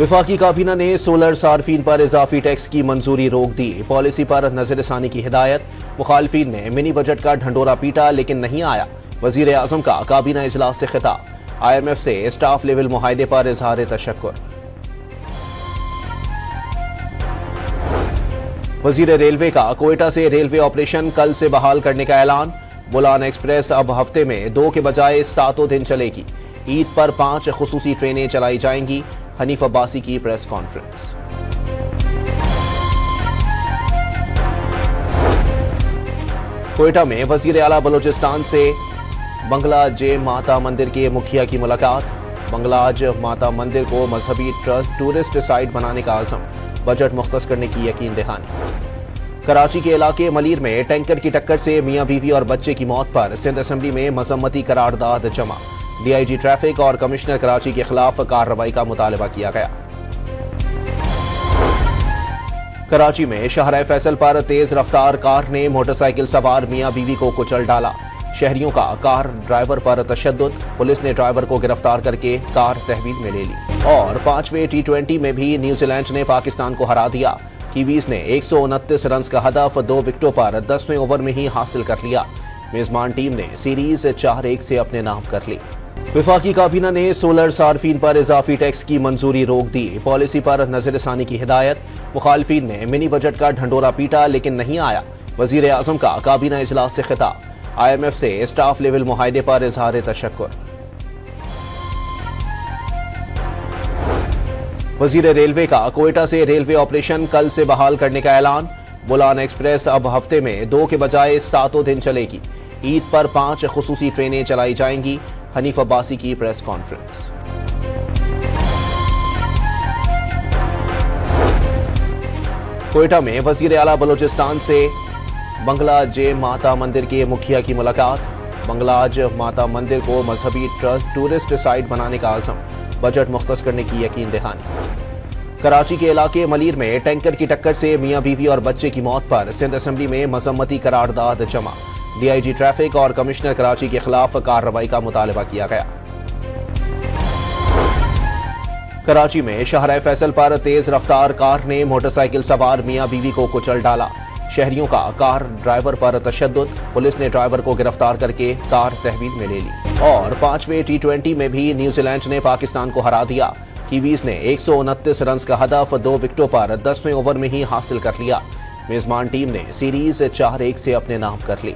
वफाकी काबीना ने सोलर सार्फिन पर इजाफी टैक्स की मंजूरी रोक दी। पॉलिसी पर नजरसानी की हिदायत। मुखालफिन ने मिनी बजट का ढंडोरा पीटा लेकिन नहीं आया। वजीर आजम का काबीना इजलास से खिताब। IMF से स्टाफ लेवल मुआहदे पर इजहार तशक्कुर। वजीर रेलवे का कोयटा से रेलवे ऑपरेशन कल से बहाल करने का ऐलान। बुलान एक्सप्रेस अब हफ्ते में 2 के बजाय 7 दिन चलेगी। ईद पर 5 खुसूसी ट्रेनें चलाई जाएंगी। हनीफ अब्बासी की प्रेस कॉन्फ्रेंस। कोयटा में वजीर आला बलोचिस्तान से बंगला जे माता मंदिर के मुखिया की मुलाकात। बंगलाज माता मंदिर को मजहबी ट्रस्ट टूरिस्ट साइट बनाने का आज़म। बजट मुख्तस करने की यकीन दहानी। कराची के इलाके मलीर में टैंकर की टक्कर से मियां बीवी और बच्चे की मौत पर सिंध असेंबली में मजम्मती करारदाद जमा। DIG ट्रैफिक और कमिश्नर कराची के खिलाफ कार्रवाई का मुतालबा किया गया। कराची में शाहराह फैसल पर तेज रफ्तार कार ने मोटरसाइकिल सवार मियां बीवी को कुचल डाला। शहरियों का कार ड्राइवर पर तशद्दुद। पुलिस ने ड्राइवर को गिरफ्तार करके कार तहवील में ले ली। और 5वें T20 में भी न्यूजीलैंड ने पाकिस्तान को हरा दिया। कीवीज ने 129 रन का हदफ 2 विकेटों पर 10वें ओवर में ही हासिल कर लिया। मेजबान टीम ने सीरीज 4-1 से अपने नाम कर ली। वफाकी काबीना ने सोलर सार्फिन पर इजाफी टैक्स की मंजूरी रोक दी। पॉलिसी पर नजरसानी की हिदायत। मुखालफिन ने मिनी बजट का ढंडोरा पीटा लेकिन नहीं आया। वजीर आजम का काबीना इजलास से खिताब। IMF से स्टाफ लेवल मुआहदे पर इजहार तशक्कुर। वजीर रेलवे का कोयटा से रेलवे ऑपरेशन कल से बहाल करने का ऐलान। बुलान एक्सप्रेस अब हफ्ते में 2 के बजाय 7 दिन चलेगी। ईद पर 5 खुसूसी ट्रेनें चलाई जाएंगी। हनीफ अब्बासी की प्रेस कॉन्फ्रेंस। कोयटा में वजीर आला बलोचिस्तान से बंगला जे माता मंदिर के मुखिया की मुलाकात। बंगलाज माता मंदिर को मजहबी ट्रस्ट टूरिस्ट साइट बनाने का आज़म। बजट मुख्तस करने की यकीन दहानी। कराची के इलाके मलीर में टैंकर की टक्कर से मियां बीवी और बच्चे की मौत पर सिंध असेंबली में मजम्मती करारदाद जमा। DIG ट्रैफिक और कमिश्नर कराची के खिलाफ कार्रवाई का मुतालबा किया गया। कराची में शाहराह फैसल पर तेज रफ्तार कार ने मोटरसाइकिल सवार मियां बीवी को कुचल डाला। शहरियों का कार ड्राइवर पर तशद्दुद। पुलिस ने ड्राइवर को गिरफ्तार करके कार तहवील में ले ली। और 5वें T20 में भी न्यूजीलैंड ने पाकिस्तान को हरा दिया। कीवीज ने 129 रन का हदफ 2 विकेटों पर 10वें ओवर में ही हासिल कर लिया। मेजबान टीम ने सीरीज 4-1 से अपने नाम कर ली।